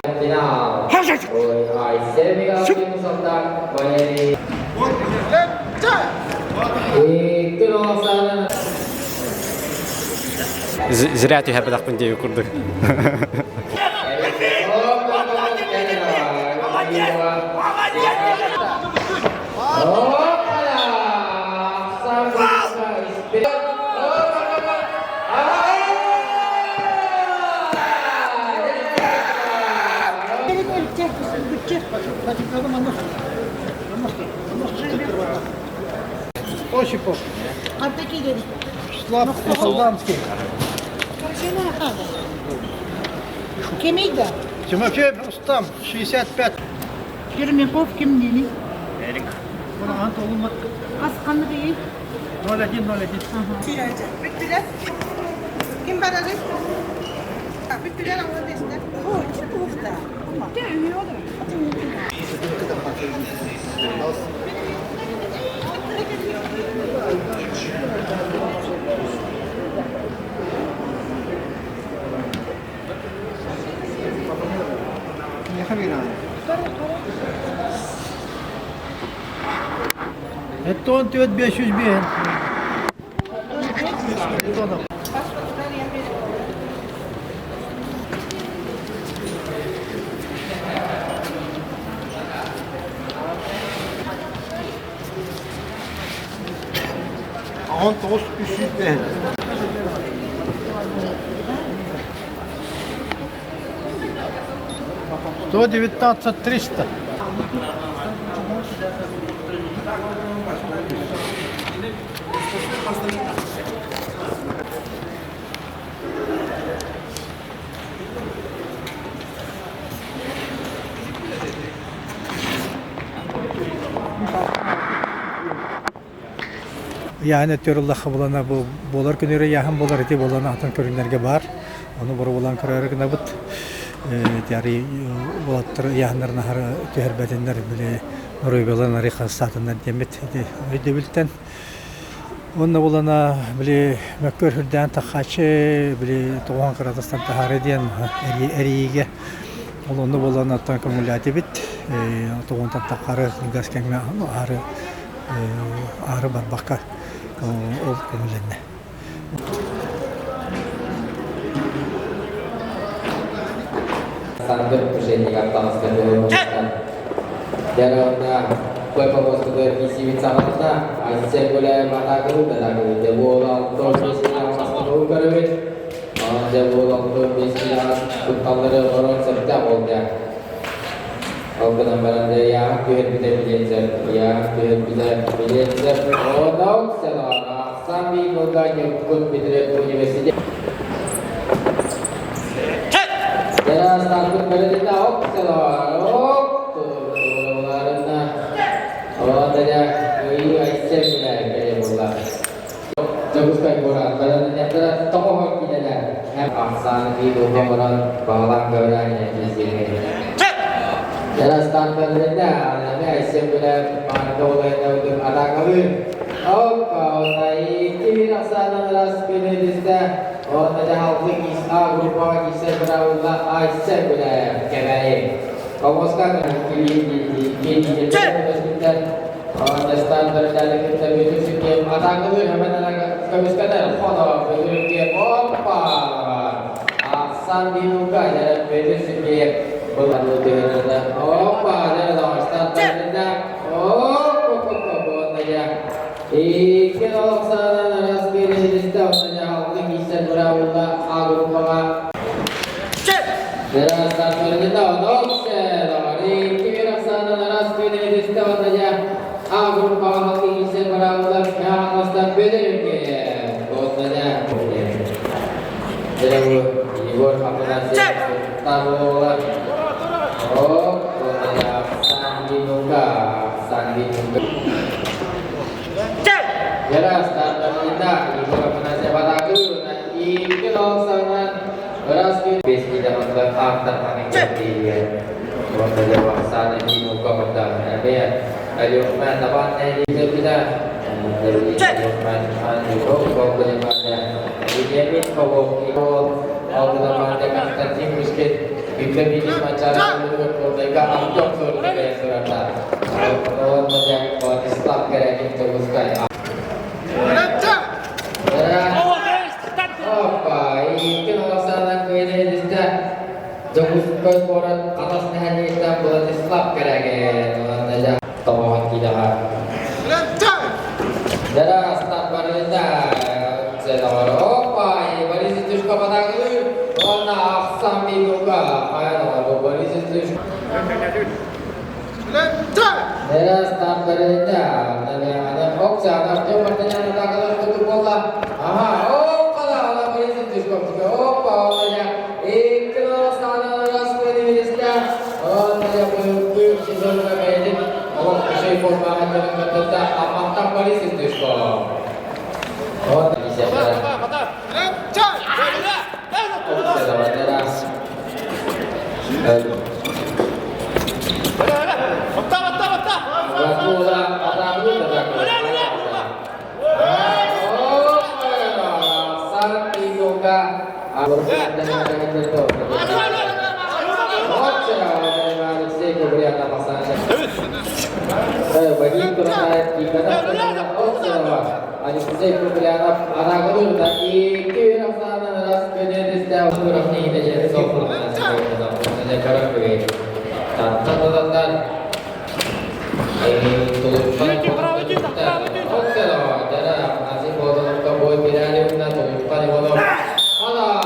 Final. Aysel Migawin Bayeri. Зря ты хапедах пендею курдук. Осипов. Артакидин. Слав Солданский. Кемейда. Тимофеев Рустам, 65. Пермяков Кемдини. Эрик. Bunu Antol'un Askanlı değil. 0101. Bittiler. Kim baradı? Bittiler ama destek. O işte bu da. Это он тет 500 bin. Он тост 300 bin. То 19 300. Yani törülla xabılana bu bolar günleri yaxın bolar eti bolana atan körünlerge bar. Onu buru bolan körörü güne bit. Diari bolattır yaxınlarına hara töherbetinler bile Norvegalan arika satından demet öde bilten. Onda bolana bile mökkör hürden taxaçı bile Doğan Kırgızistan tahar diyen eriyige. Onda bolana atan körünlerge bit. Doğan taxarı gaskenme arı bar bakar. Ol kömürlerine. Santur persendikan tahun kedua. Jarangnya berfokus ke visi wisata. Asyik boleh mata keru dan aku jebol untuk bisnis masuk kerwin. Jebol untuk bisnis utang dari orang serta boleh. Aku nampak dia kirim bijen ya kirim bijen oh dok selama sambil moga nyukut bijen universitas. Jadi startut pada tahu selama oh tuh karena oh tanya ini asyik kayak bola. Jagus kayak bola. Kalau ternyata tokoh kita ada. Aksan itu orang balang geranya di sini. Jadi standar rendah, nanti Aisyah boleh pantau lagi untuk anak kami. Oh, kau naik kiri laksana ras kiri disda. Oh, nanti hal ini grup orang Aisyah berawal Aisyah boleh kerain. Kau sekarang kiri jadi oh, standar dari kita itu sekian anak kami, kami sekarang foto berkirim apa? Aksan di muka jadi beda sekian. Lalu dengan apa ada dalam start tanda kok aja kalau sana naras kiri di start saja aku bisa berawal aku pernah naras start tanda hari kiri sana naras kiri di start saja aku pernah bisa berawal yang start beda kok saja jadi ibu apa nasi tahu oh, saya Sandinungga. Jelas dan kita ibu penasihat aku nanti kalau sangat beras bis tidak memberhak terpaning jadi kalau saja waksan di muka pada ada ya dari ukman tapan ini kita dari ukman anu kau boleh pada ini Yemin Pogok itu Alhamdulillah mereka kancing miskin Bibir ini macara menurut mereka amjok surga yang surata Kalau menjadi buat Islam kira ini teruskan apa ini alasan ini tidak jauh koran atasnya hanya Islam buat Islam kira saja tomohon tidak jadi start barunya saya tahu apa ini baris itu suka pada aku warna aksam juga ayat apa baris itu jadi start barunya ada opsi ada jauh pertanyaan ada kalau tutup bola oh kalau baris itu suka apa ya ikut sana rasmi ini saja oh saya belum sesuatu yang oh saya pun bahan dengan kata apa baris itu suka oh tadi siapa bagi terkait jika ada ada sesi pembelian anak guru tadi kira sana ras beneris dah urus ni dia sokong saja cara pergi tata ini tulis oke lah jadi nasi bodoh kaboy biryani pun tulis pada bodoh alah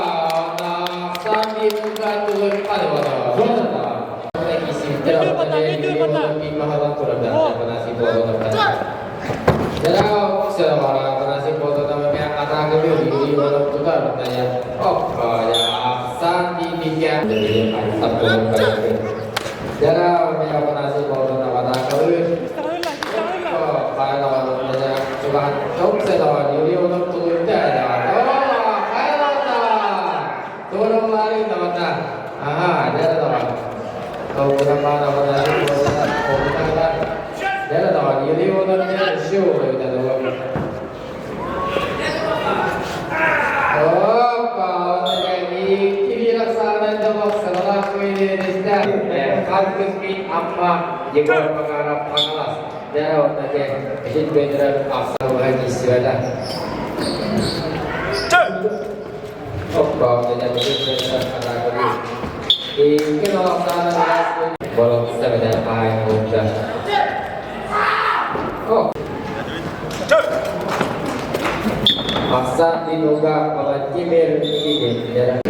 sambil buka tulis pada bodoh lagi sinter jadi ini lebih mahal turun dan nasi bodoh jadi seorang nasi bodoh namanya kata kedua di bodoh juga bertanya apa ya santi mikir jadi tak boleh bayar jadi namanya nasi bodoh nama kedua kalau namanya cuma jauh seorang ini untuk turun jadi kalau turun lari nama jadi nama kalau berapa nama nasi bodoh jadi tahu ini orang yang show itu tahu. Oh, kalau jadi kira sana jawab salah ini niscaya. Kalau kita apa jika pengarap pengalas, jadi orang yang hidup benar asal bahagia sudah. Oh, kalau jadi benar ada lagi. Ini kalau sana kalau kita benar paham mudah. Oh, masa diduga bahwa Cimer ini ya.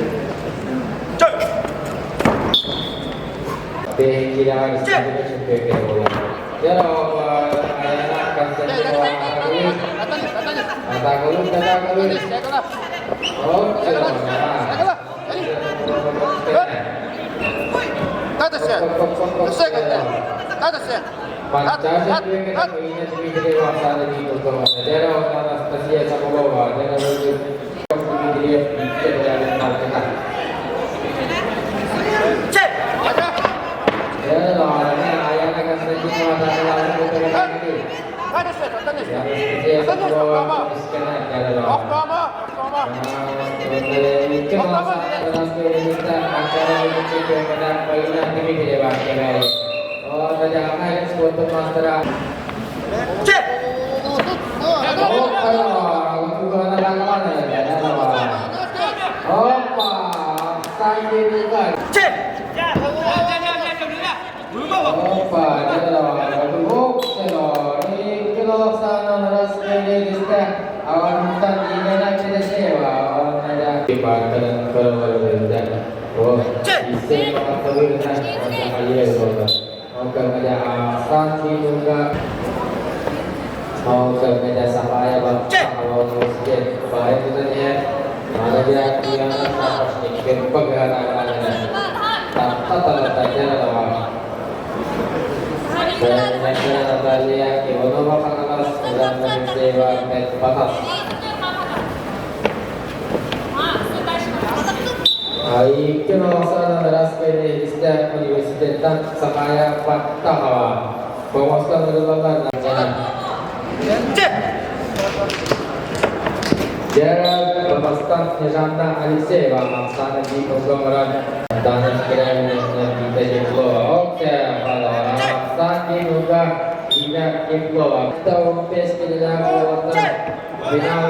Kira seperti bola. Ya, ayah akan kata gulung. Oh, Pancasila itu kan punya sedikit waktu di Turki. Jadi orang Anastasia sama bawa, jadi orang dia bisa berjalan market. Cek. Ya, orangnya ayah akan sedikit waktu lalu untuk lagi. Ada saya sama bawa sekarang ada lah. Ini cuma Anastasia kita acara itu juga pada pagi ini kita pakai. Oh, ada apa yang sebut master? Cek. Oh, kalau bukan ada mana ya? Oh, Pak, saya juga. Cek. Oh, Pak, ada oh, ini kalau sana harus jadi awan hutan ini nanti ada sewa, awan ada dibakar kalau berada. Oh, bisa pakai dengan kaya itu. Mau ke meja santi juga mau ke meja sapaya kalau muskin baik itu ya ada dia yang harus ikut pegangannya tata saja lah dan negara dia kimono bakal kelas dan menyewa met batas itu alasan adalah sepeda istirahat universitas dan sapaya Patahawa memuaskan kedatangan jalan. Jarak lepaskan Nizanta Aliseva Maksana di Penggomeran Dan sekiranya kita jempol Oke, kalau Maksan di Nuga Tidak jempol Kita pes kita Watan Final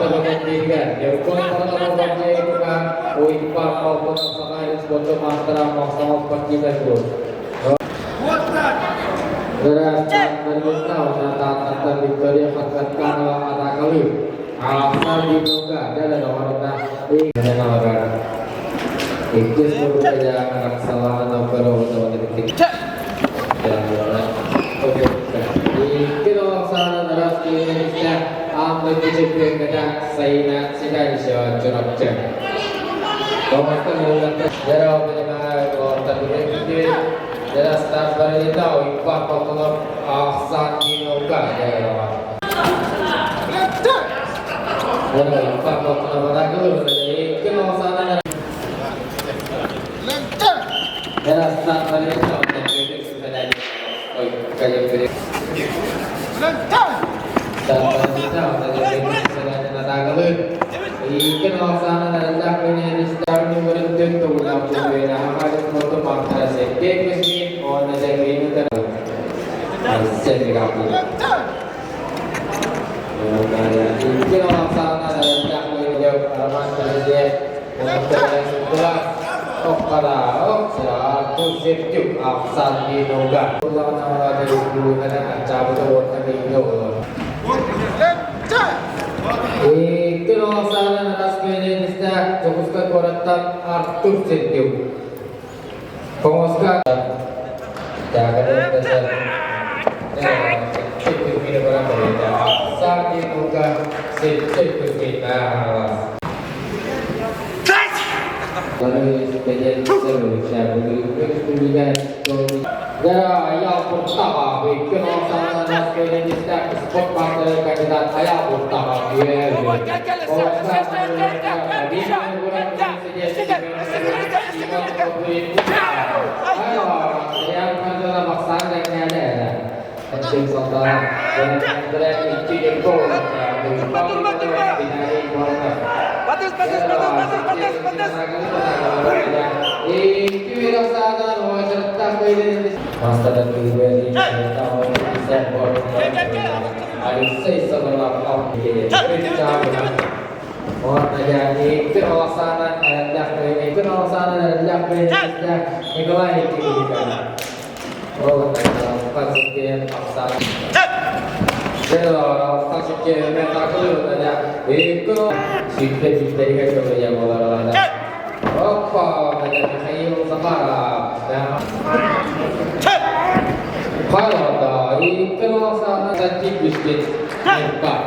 Terbentuk tiga Jempol pertama Bagi Nuga Uipa Maupun Maksana Aliseboto Mantara Maksana Pakita Guru Gerakan beritahu Nata Tata Victoria Hakatkan Ada Kali Asal dibuka adalah nomornya di nomor itu saja anak salah nomor untuk detik dan oke itu sana deras Indonesia ambil tujuh kata saya sedang curang cek nomor kemudian darah pendengar kota itu deras tak beritahu ipak pokok asal dibuka darah Pak Pak Pak dulu jadi kenal sana dan start dari itu sudah jadi oh kayak beri dan kita dari sudah ada dulu kenal sana dan dah punya di start ni berhenti tu nak punya nama ada foto matra se ke mesti on ada ini tu saya tidak punya Mungkin orang sana dan tak menjauh arahan kerja untuk yang setelah pada aku setiap absen di noga. Pulang nama dari dulu ada acara betul tadi itu. Itu orang sana atas kemudian fokuskan koratan Arthur setiap. Fokuskan jaga dasar. Saat dibuka setiap berbeda Baru kejadian seru saya berikan Gara yang pertama Kenal sama naskah Indonesia Sport Master kandidat ayah pertama yang adalah maksana yang ada Kecil saudara dan antara itu yang kau batas itu rasanya wajar tak masa dan diberi tahu Desember hari saya sebelah kau jadi kenalasana dan kenalasana dan Nikolai Oh, pasti paksa. Kalau pasti mental dulu aja. Itu sifat-sifat itu yang bola-bola. Apa aja kayu sekarang. Kalau dari kenalan jadi bisnis empat.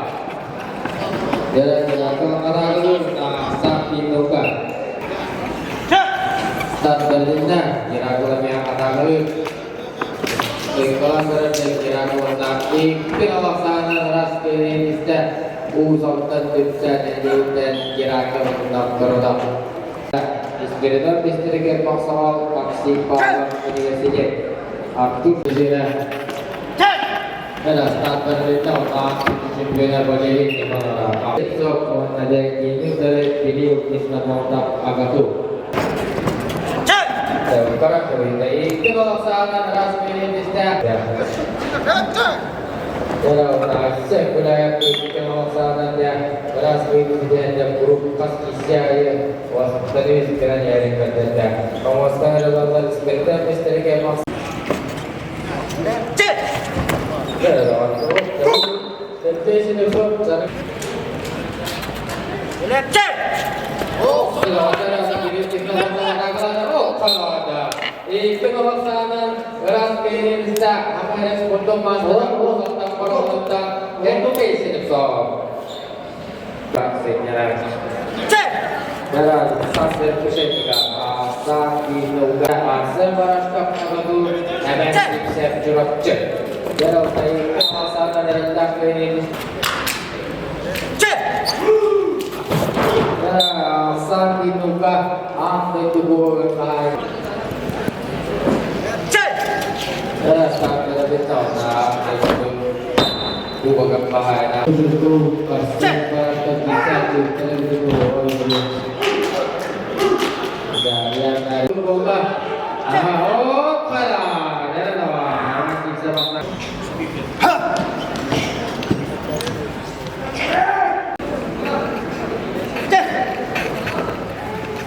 Jadi kalau dulu saat itu kan. Saat berlinda, kira-kira yang kata dulu. Kalau berkira tapi kalau sana ras Indonesia usah tentukan dan kira-kira untuk berodam. Istilah istilah pasal paksi palang universiti. Aktif juga. Ada start berita tak sebenarnya boleh di mana. So ada ini dari video kisah mantap agak tu. Sekarang itu kalau sana ras Indonesia. Kalau saya budaya kalau sana dia ras Indonesia ada grup pas kisah wah tadi sekiranya yang berada. Kalau sekarang dalam sekitar misteri kayak mas. Kalau ada video kalau ada itu kalau sana ras Indonesia apa yang foto mas tentang education so vaksinnya dalam sasar pusat asa dinuga asa baraskap itu MSC chef jurat cek dalam saya kesana dan tak ini asa dinuga asa tubuh kai sampai lebih tahu nah itu dua kepala itu pasti pada bisa terus dulu. Yang dari bola. Oh, kalah. Dia lawan. Masih bisa menang.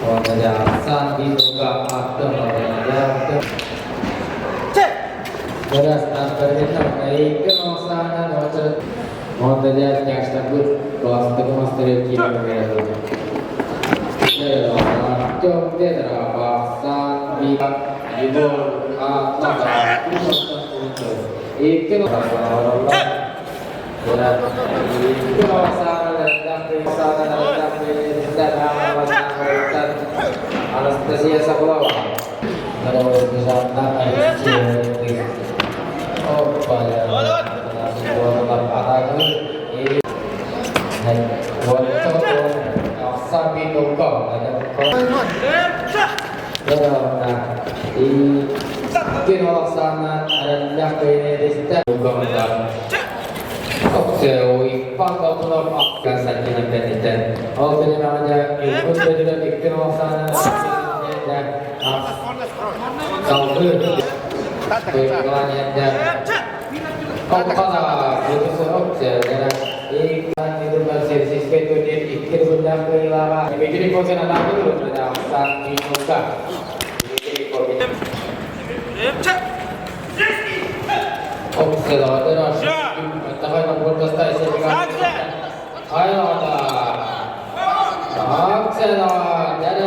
Oh, saja saat dibuka atau ada. Beras terbentuk baik kemaksanan wajar. Mau terlihat yang sebut kelas tengah master kira kira. Jom dia terapaksa bila ibu atau itu orang berat itu masalah dan anestesia sekolah ada bisa tak oh pada sebuah tempat apa ini buat sapi tungkol ada di kiri sana ada yang ini tungkol Oke, pangkat pulau akan saja nanti. Oke, namanya ikut juga di kiri sana. Kau kelanjutnya. Kau kalah, itu oke. Ikan itu berservis itu dia ikut benda kehilangan. Jadi posisi anak itu sudah sangat muka. Jadi posisi. Oke, lawan terus. Tahan nombor pasta isi juga. Ayo dah. Oke lawan. Jadi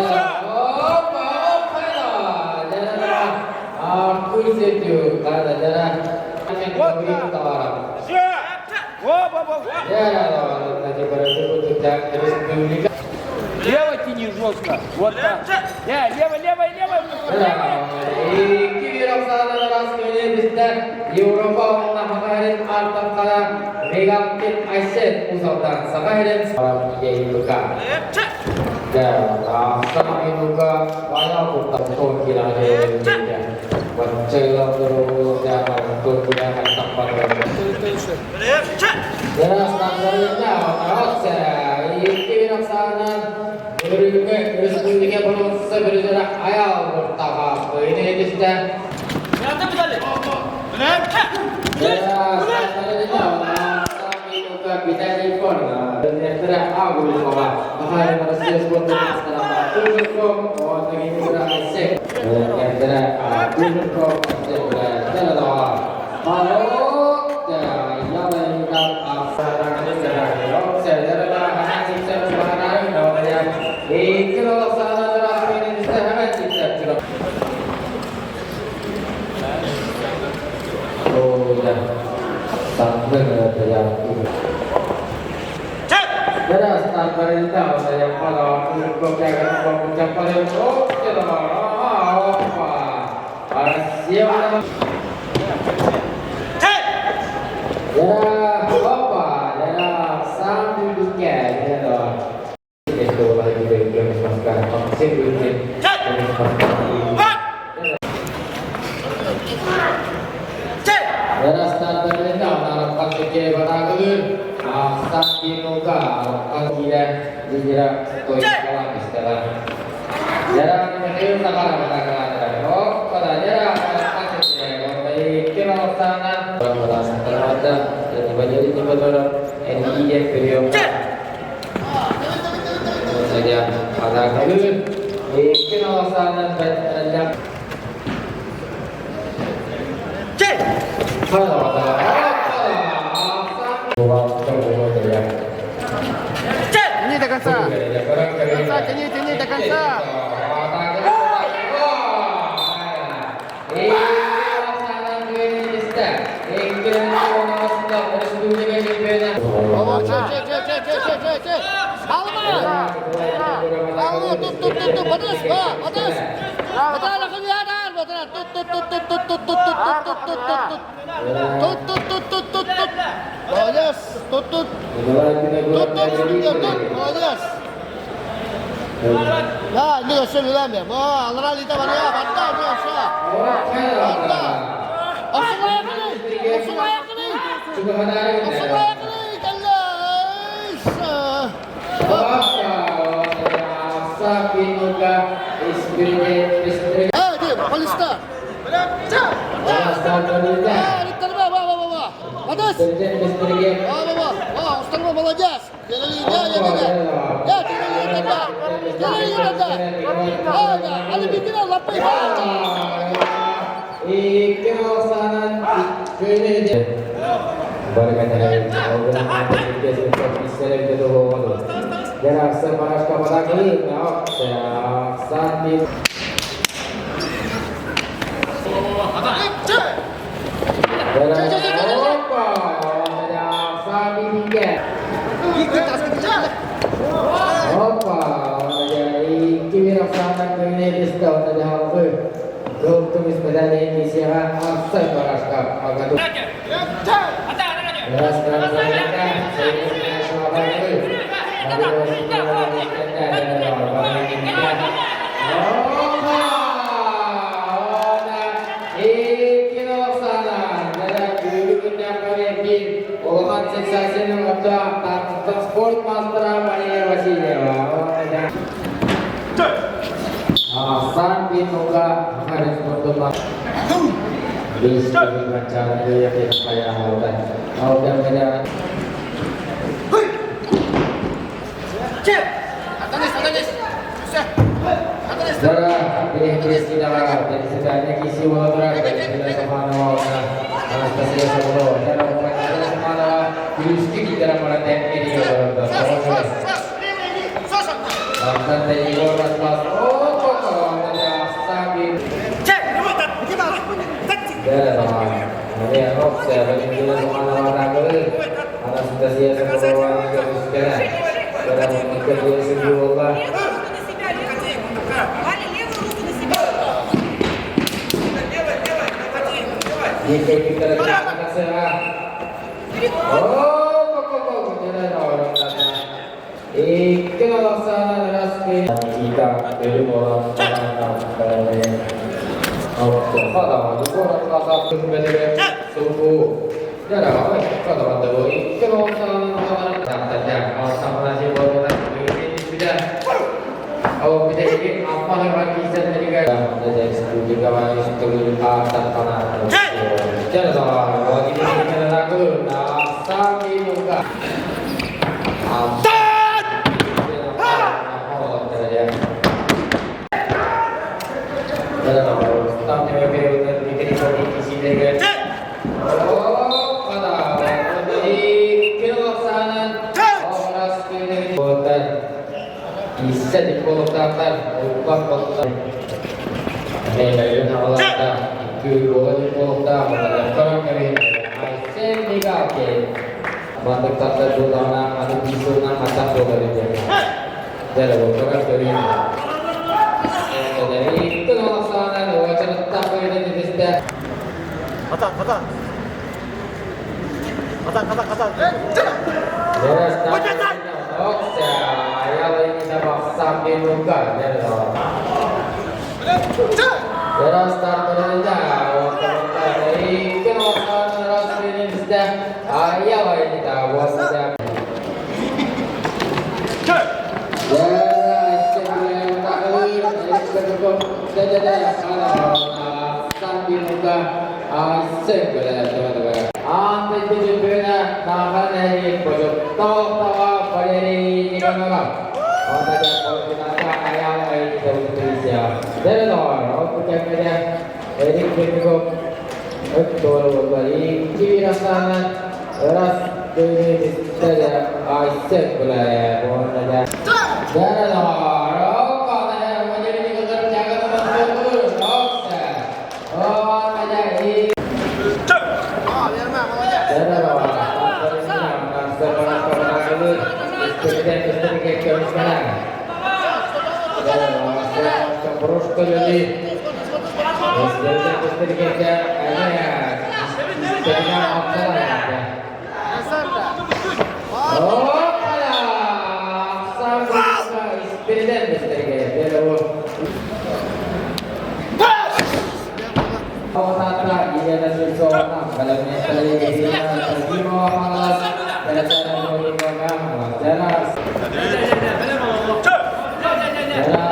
aku setuju karena jalan yang lebih utara. Ya, tadi berarti untuk terus memiliki. Лево тяни жестко. Вот так. Лево. Kiri sana terus kiri bisa Eropa mengakhiri antara negatif Asia pusat sekarang sekarang jadi buka. Dan sama juga banyak untuk kira kira. Wajah terus jangan untuk gunakan tempat lain. Jelas standarnya oke. Kiri sana terus punya belum sebenarnya ayam bertahap ini sudah. Jelas standarnya kami juga bisa impor. Dan terus aku lupa bahaya manusia seperti masalah turun oh ini sudah esek. Yang terus turun jalan. Halo, ya yang kita asalkan jalan. Jalan hanya sisa sebenarnya namanya. Kalau sana terus ini sangat sisa terus. Oh ya, sampai terjadi. Jelas tanpa perintah saya kalau aku jaga mencapai oh tidak apa siapa ya apa ya sambil dunia ya doa itu lagi berikan makan vaksin ini jelas tanpa perintah harapkan sekali berakhir Asal muka, kalau tidak dijera koi kalah istilah. Jarang mungkin sekarang katakan oh pada jarang apa sih kalau kira sana orang terada dan menjadi betul energi yang beliau saja ada kali kira sana banyak kalau ada Тяни до конца. Тяни до конца. Молодец, тут. Молодец. Да, не все видами. Алла лита бана, бата, все. Бата. Осмая кали. Sapinuka Spirit. Di, Polista. Bola start berita. Diterima, wah. Bagus. Spirit. Wah, Ustaz молодец. Ya, ada bikin apa Ikeosanan Ikunede. Barangkali orang kita sudah bisa lebih dulu. Jarak separas kepada kali, saat ini. Sport master Sapinuka harus berdoa. Bisa dibaca dia supaya hautan. Hautan saja. Saudara, pilih kita lah. Jadi setidaknya kisi walau berada tidak semana walau. Anastasia Sabolo. Dalam upacara semana Yuski dalam melatih ini juga. Dan dari bola pas. Ya, ini aku saya bagi kemana-mana dulu. Anastasia Sabolo juga sekarang. Dalam mengerja sebuah. Jika kita lakukan sehat, jangan orang kata, kalau sana rasmi kita belum orang orang kalau orang rasa berbeda suhu, jangan apa kalau ada boleh kalau sana saja kalau sama nasi boleh ini sudah. Oh, kita ini apa yang lagi saya tadi kan? Jadi juga masih turun atas tanah. Jangan salah, lagi ini kita lakukan. Sapinuka. Bisa dipolokkan, upah polokkan. Ini dari Allah itu boleh dipolokkan. Orang kami masih digaji. Bantu tak terduga ada bisungan macam boleh dia. Jadi orang kami. Jadi itu masalah wajah tak boleh dipisah. Kata. Beres tak. Saya ini sama Sapinuka dari awal. Beres tak berbeda. Dari kemudian rasmi ini sudah ayah ini tahu sudah. Sapinuka segera teman-teman. Anda itu juga nahan dari pojok tawa pada Nicaragua. Orang kalau kita ayam ini kita Indonesia. Dari luar, aku cakapnya dari Meksiko. Betul balik kiri sana ras ini saja Aisyah boleh orang saja. Dari luar, kalau ada menjadi pekerja teman-teman, oh saja ini. Просто люди Jalan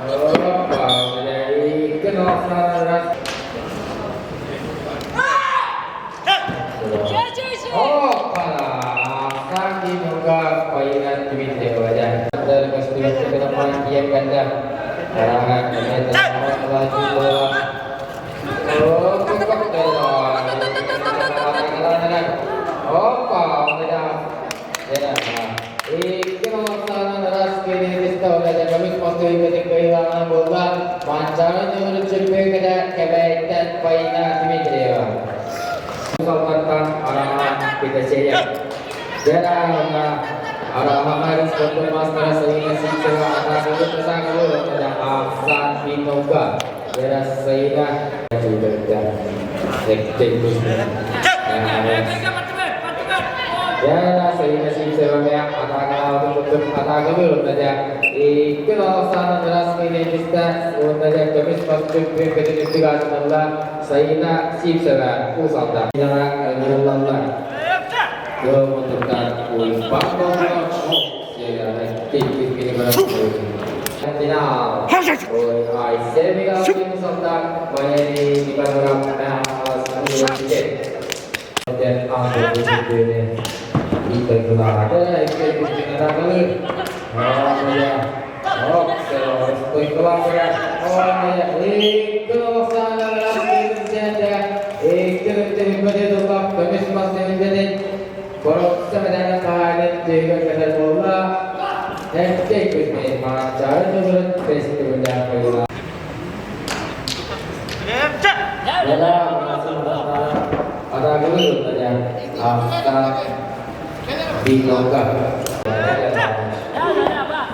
Oh, ganda. Arahan dari laju bola. Oh, cukup keluar. Opa, udah. Ya, ini masalah ras kini kita udah kami pasti kita kehilangan bola. Mancangan yang mencepe kebaikan paina kami dia. Salatan arahan kita saja. Jarang arahan harus betul masalah sehingga siswa anak itu tersangkut pada Afsan Binoga. Jarang sehingga juga tidak teknis. Ya, sehingga siswa yang anak untuk anak itu saja. Kalau sana jelas ini kita sudah kami pasti berkecuali Allah sehingga siswa usahlah jangan Allah. Kemudian umpang ya tinggi ini berarti final oi semifinal tim sontak main di program dan ambil ini kita gelar ada itu kita kali ya harus keluar ya itu sana lagi saja itu pada tempat kami masih menjadi kalau sebenarnya kalian juga kena bola dan ikut main macam itu festivalnya bola. Dalam masa ada dulu saja angka Binoga.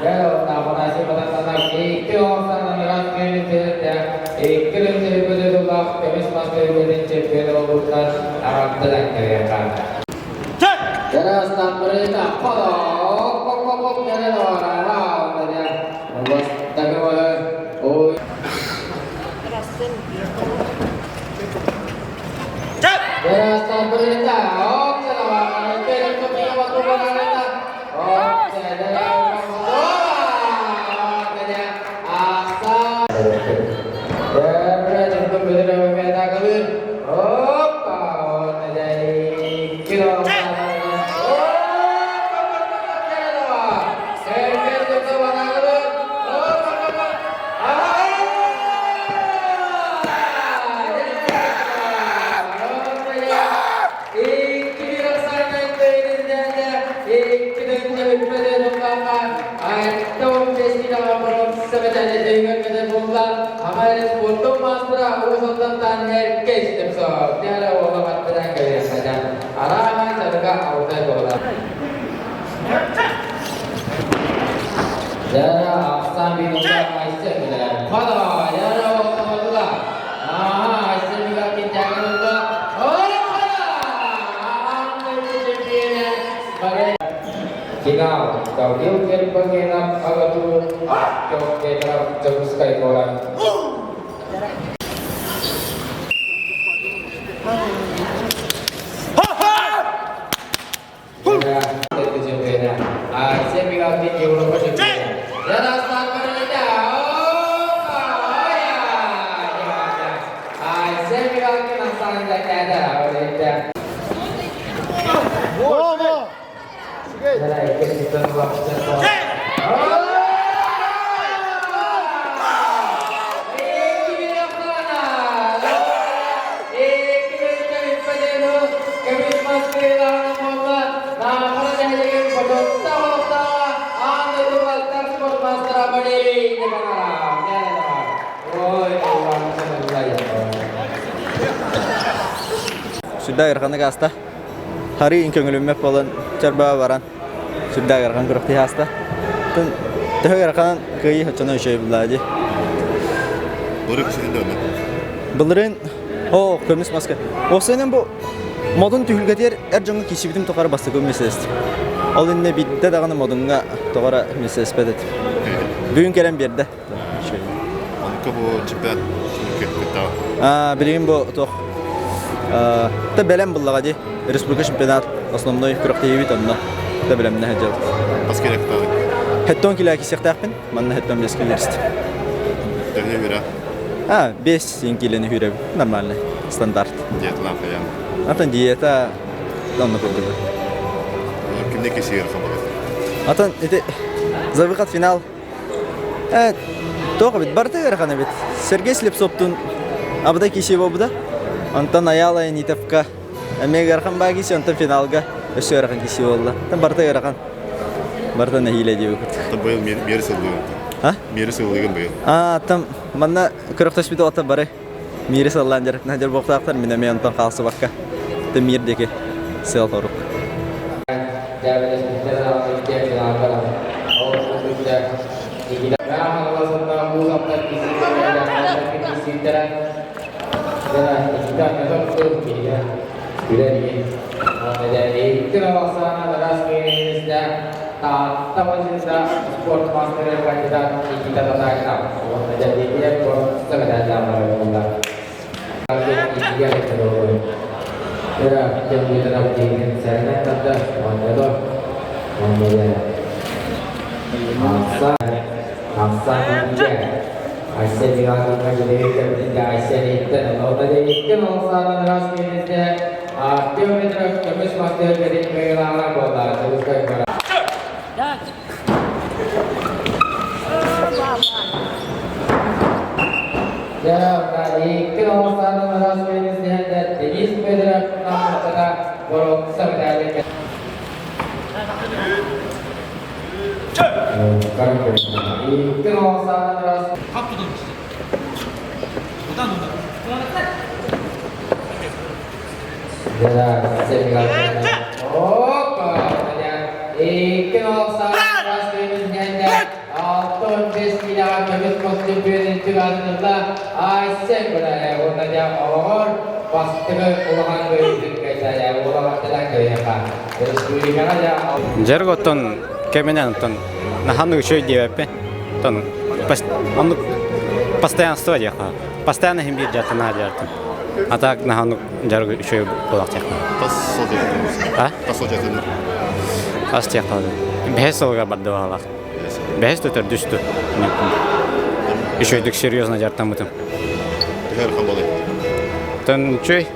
Kalau nama nasi pada tanah itu orang orang kiri saja ikut pada tempat kami masih menjadi cepet bukan Arab telah kerjakan. Jadi start mereka, pokok jadi orang saja, membuat tagawal, oh. Jadi start mereka, kenapa? Kita punya waktu berapa? Jadi jadi asal. Jadi kita berdua kita kali, jadi kita. हमारे फोटो मात्रा वो संतान है के step so त्याला वो मात्रा करे साजा आराम सरका आवता बोला जरा आफ्सान भी नोका ऐसे मिला फला जरा वो बोला ऐसे मिला कि जाके नोका ओ फला हमने चैंपियन बड़े Final, kau diukir pengenap agak dulu jauh ke dalam jauh sekali orang. Ya, itu jempena. Saya bilang di Eropa jempena. Jangan start berbeda. Saya bilang kita saling jaga berbeda. Jangan ikut kita melakukan semua. Sudah agarkan hasta hari ini kengulumnya polan cerba waran sudah agarkan kerja hasta dan dah agarkan kaya hacana usia belajar Boleh kesini dulu. belirin oh kemis masker oh senin bu modun tühülgetiyer ercanı kişi bitim tokara bastığı meselesi al inne bitti dağını modunga tokara meselesi bedet bugün gelen bir yerde Anka bu çipen kita. bilgin bu tok da belem bullaga di Respublika Şampiyonat основной курактыйбит онно да белем не хажал Asker ektağı. хеттон килаки сектахпин манна хеттон бескилерст Dönüyor bira. 5 ингилени хүрeb нормальный стандарт Diyetlan kayan. atan диета онно көрдү Kimde kesiyor kabağı. atan эти завыкат финал Тоғы бит, барты ғарқаны бит. Сергей Слепцовтың абыда кеше бобыда. Онтан аялай Нитовка. Әме ғарқан ба кеше, онтан финалға өсі ғарқан кеше болды. Тан барты ғарқан. Барты нәхиле деп өкірді. Там был мері сылғыған. Мері сылғыған был. Там манна күріқташ біті ота бары. Мері сылған жарық. Нәдер боқтақтар, мен әме онтан қалсы баққа. Тан мердеке сыл торық. Sport master kandidat Nikita Tatakam. Jadi dia setengah jam dia itu. Ya, jam kita dapat ingin saya kata mana Masa dia. Aisyah dilakukan jadi ketika Aisyah itu, kalau tadi itu masalah rasanya dia menurut kami master jadi pengenalan bola terus ke Ya, tadi kalau sana rasanya dan jenis beda nama kata borok sebenarnya. Karena ini kalau sana ras. Ya, saya bilang. Oh, katanya. Kalau sana rasanya Altın beskiler kemiz kostümünün çıkartıldı. Ayşe buraya orada ağır bastığı olan gördük geçer. Olan tılan göğepa. Terus duyuyorlar ya. Жарготон кеменен тон нахану еще девепе тон он постоянство деха постоянно химбир жата на жата а так нахану жаргу еще болак деха Тас созетен. Тас созетен. ас деха бесолга бардуала бес тутер düştü еще идик серьезно жартамытым Ғарқан болай. тон чөй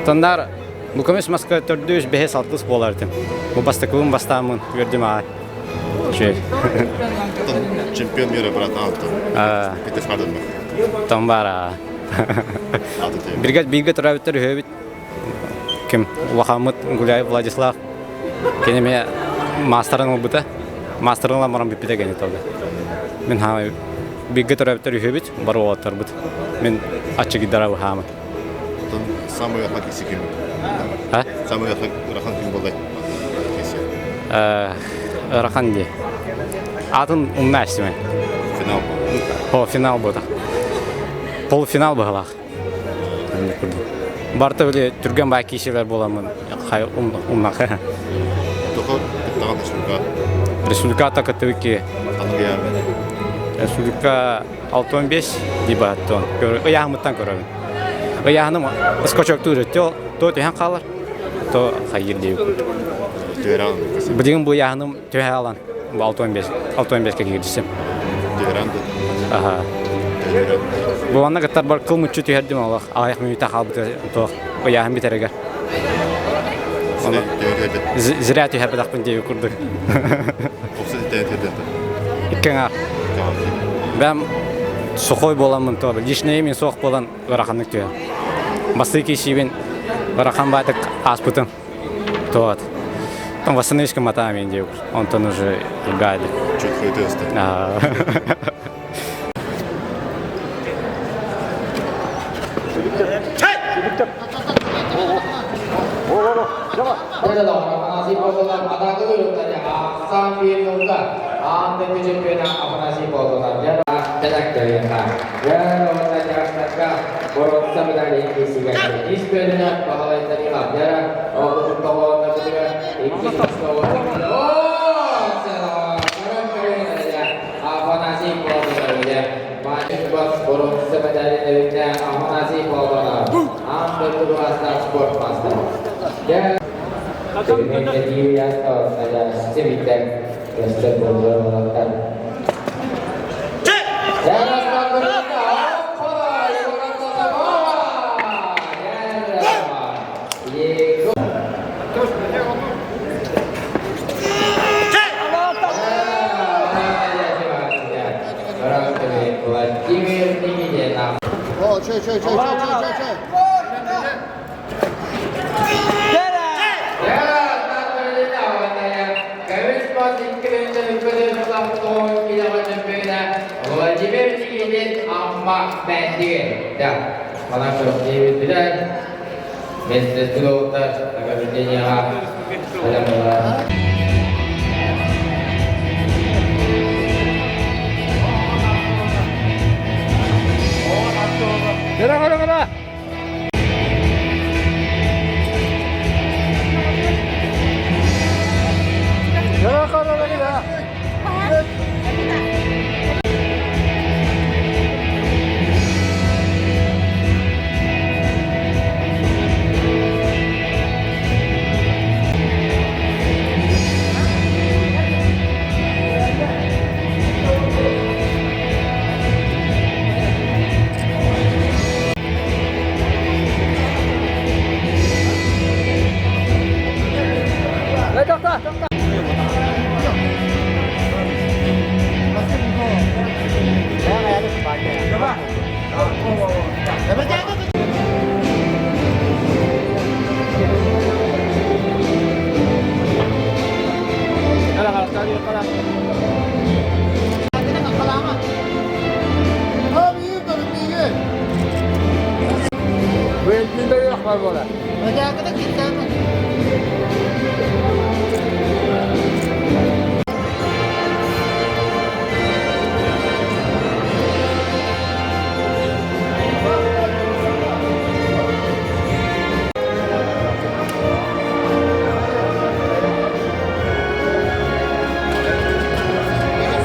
тондар bu көмес Москва төрдүш бес алтыс болардым bu бастыкылым бастамын көрдүм а чөй Чемпион мира братан алтын. Питер Харденберг. тон бара бирге турабыттар хөбүт ким Вахамыт Гуляев Владислав кенеме мастерын бута мастерынла марам бипите гене толду мен ха бирге турабыттар хөбүт бар оттар бут мен ачы гидара хама Самый рахат киси ким. Самый рахат ким болай. Рахан де атын умнашсыма Финал. О, финал болды. Полуфинал была. Барты біле түрген бай кешелер боламын. Қай умнақа. Тоқы тағат республика. Республика тақытыки. Англия. Республика 6-15 дебаттон. Яғымыттан көріп. Яғыным скочок туры. То түйен қалар. То қайыр дейік. Тюран. Бүгін бұл яғыным түйен алан. 6-15-ке кегірдісім. Тюран. Аха. Bu ana kadar bar kıl muçu tüherdim Allah. Ayak müyta kalbıdı. To oyağım biterege. Zira tüher bedakpın diye kurduk. Opsi tüherdim. İkken ben soğuy bolamın to. Lişneye min soğuk bolan varakanlık tüher. Bası kişi ben varakan baytık aspıtım. To. Там восстановишь матами индию. Он то уже гайд. Чуть хватилось. Ada nasi potongan ada dulu tanya sambil nunggu ante kejepena apa nasi potongan jarak dari yang ya tanya mereka borong sampai isi guys ispernya pahala tadi lah jarak untuk kawan tapi ini kawan apa nasi potongan ya macam bos borong sampai dari apa nasi potongan ante kedua sport master ya jadi atau ada cerita yang sedang melakukan. Jangan takut Vladimir Nikitин. О, чой. Vladimir Nikitин Ahmad Bendigi. Ya, malam ini tidak. Mesej dulu agar berjaya. Alhamdulillah.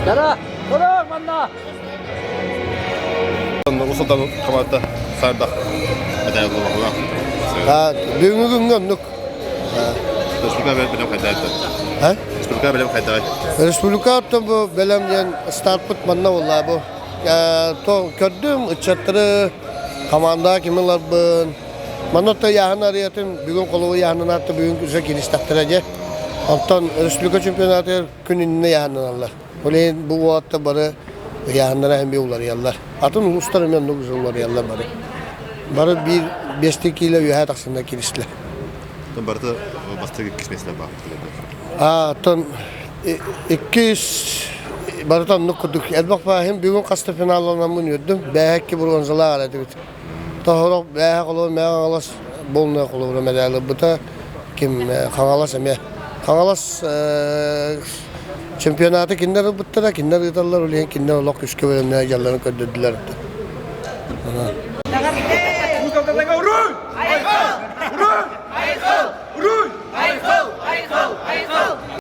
Gara. Usuldan kabarda sardak. Eden yollar. Бүгінгі күнге нүк. Respublika benim kaydaydı. Ha? Respublika benim kaydaydı. Республика атты bu белемден стартпыт манна олла bu. То kördüm uçattırı komanda kimler bun. Manota yahan arayatın bugün kolu yahanın attı bugün güzel giriş taktıracak. Ondan Respublika çempionatı gününde yahanın Allah. Oleyin bu vakitte bari yahanlara hem bir ular yallar. Atın uluslarım yanında güzel ular yallar bari. Bari bir beştekiyle yuha taksında girişler. Tam barda bastı kismesine baktı. Ton 200 barıtan nukuduk. Elbak hem bugün kastı finallarından bunu yordum. Beyhek ki bronzalar aradı. Tahorok beyhek olur, meğalas boluna olur medalya. Bu da kim Kangalas eme. Kangalas çempionatı kinler buttu da kinler yutarlar oluyor. Kinler olak üskü bölümüne yallarını kördürdüler.